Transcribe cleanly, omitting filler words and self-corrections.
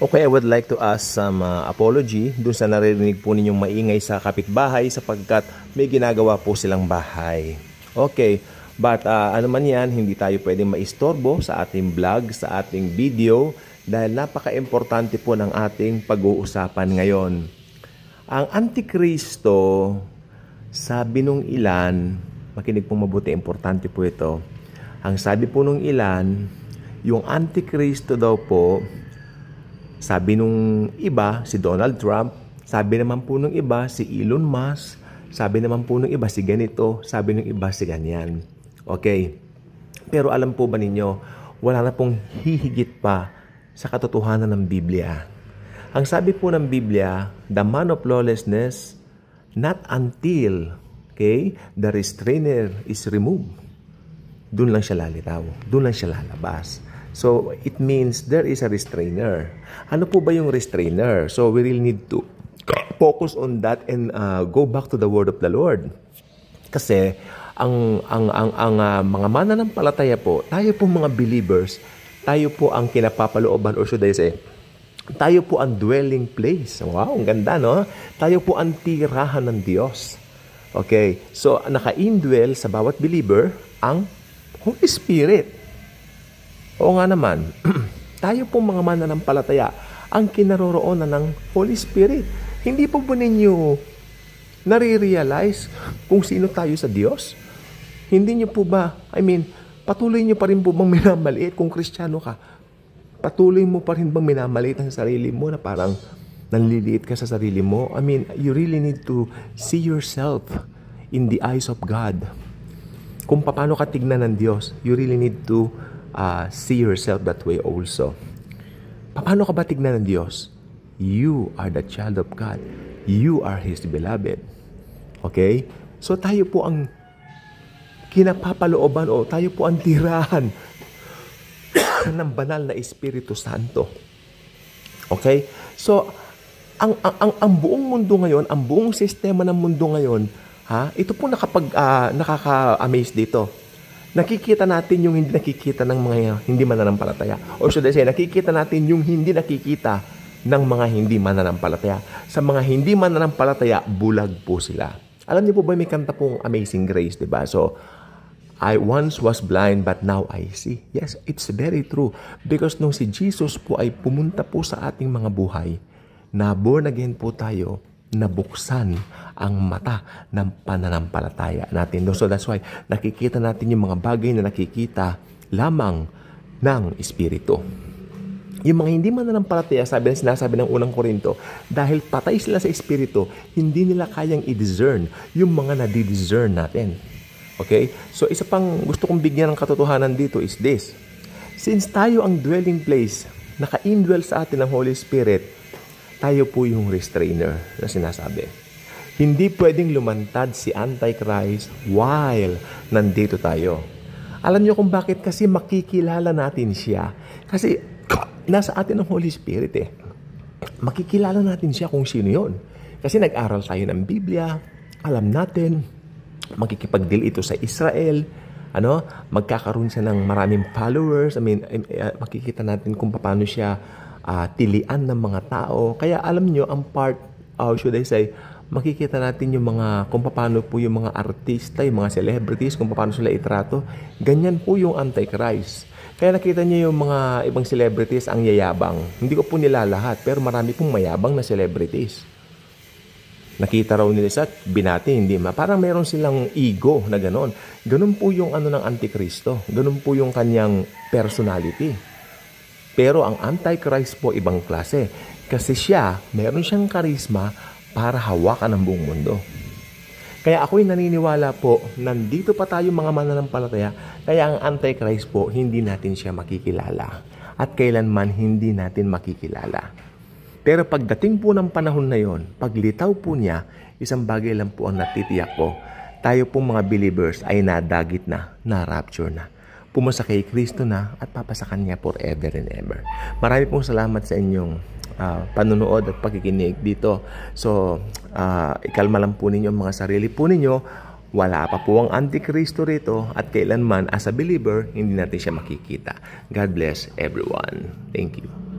Okay, I would like to ask some apology dun sa naririnig po ninyong maingay sa kapitbahay sapagkat may ginagawa po silang bahay. Okay, but ano man yan, hindi tayo pwedeng maistorbo sa ating vlog, sa ating video dahil napaka-importante po ng ating pag-uusapan ngayon. Ang Antikristo, sabi nung ilan, makinig pong mabuti, importante po ito. Ang sabi po nung ilan, yung Antikristo daw po, sabi nung iba, si Donald Trump. Sabi naman po nung iba, si Elon Musk. Sabi naman po nung iba, si ganito. Sabi nung iba, si ganyan. Okay. Pero alam po ba ninyo, wala na pong hihigit pa sa katotohanan ng Biblia. Ang sabi po ng Biblia, the man of lawlessness, not until, the restrainer is removed. Doon lang siya lalitaw. Doon lang siya lalabas. So, it means there is a restrainer. Ano po ba yung restrainer? So, we really need to focus on that and go back to the word of the Lord. Kasi, ang mga mananampalataya po, tayo po mga believers, tayo po ang kinapapalooban, or should I say, tayo po ang dwelling place. Wow, ang ganda, no? Tayo po ang tirahan ng Diyos. Okay, so naka-indwell sa bawat believer ang Holy Spirit. Oo nga naman, tayo po mga mananampalataya ang kinaroroonan ng Holy Spirit. Hindi po ba ninyo nare-realize kung sino tayo sa Diyos? Hindi nyo po ba, patuloy nyo pa rin po bang minamaliit kung Kristiyano ka? Patuloy mo pa rin bang minamaliit ang sarili mo na parang nanliliit ka sa sarili mo? You really need to see yourself in the eyes of God. Kung paano ka tignan ng Diyos, you really need to see yourself that way also. Paano ka ba tignan ng Diyos? You are the child of God. You are His beloved. Okay? So tayo po ang kinapapalooban o tayo po ang tirahan ng banal na Espiritu Santo. Okay? So, ang buong mundo ngayon, ang buong sistema ng mundo ngayon, ito po nakaka-amaze dito. Nakikita natin yung hindi nakikita ng mga hindi mananampalataya. Or should I say, nakikita natin yung hindi nakikita ng mga hindi mananampalataya. Sa mga hindi mananampalataya, bulag po sila. Alam niyo po ba, may kanta pong Amazing Grace, diba? So, I once was blind, but now I see. Yes, it's very true. Because nung si Jesus po ay pumunta po sa ating mga buhay, na born again po tayo, nabuksan ang mata ng pananampalataya natin. So that's why nakikita natin yung mga bagay na nakikita lamang ng Espiritu. Yung mga hindi mananampalataya, sinasabi ng unang Korinto, dahil patay sila sa Espiritu, hindi nila kayang i-discern yung mga nadi-discern natin. Okay? So isa pang gusto kong bigyan ng katotohanan dito is this. Since tayo ang dwelling place, naka-indwell sa atin ng Holy Spirit, tayo po yung restrainer na sinasabi. Hindi pwedeng lumantad si Antichrist while nandito tayo. Alam niyo kung bakit? Kasi makikilala natin siya. Kasi nasa atin ang Holy Spirit eh. Makikilala natin siya kung sino yun. Kasi nag-aral tayo ng Biblia, alam natin, makikipag-deal ito sa Israel, magkakaroon siya ng maraming followers, makikita natin kung paano siya tilian ng mga tao. Kaya alam nyo, ang part, should I say, makikita natin yung mga, kung paano po yung mga artista, yung mga celebrities, kung paano sila itrato. Ganyan po yung Antichrist. Kaya nakita nyo yung mga ibang celebrities ang yayabang. Hindi ko po nila lahat, pero marami pong mayabang na celebrities. Nakita raw nila sa binati, hindi ma. Parang meron silang ego na gano'n. Gano'n po yung ng Antikristo. Gano'n po yung kanyang personality. Pero ang Antichrist po ibang klase. Kasi siya, meron siyang karisma para hawakan ang buong mundo. Kaya ako'y naniniwala po, nandito pa tayo mga mananampalataya, kaya ang Antichrist po, hindi natin siya makikilala. At kailanman hindi natin makikilala. Pero pagdating po ng panahon na yon, paglitaw po niya, isang bagay lang po ang natitiyak po. Tayo po mga believers ay nadagit na, na-rapture na. Pumasa kay Kristo na at papasakan niya forever and ever. Marami pong salamat sa inyong panunood at pakikinig dito. So, ikalma lang po ninyo ang mga sarili po ninyo. Wala pa po ang Antikristo rito at kailanman as a believer, hindi natin siya makikita. God bless everyone. Thank you.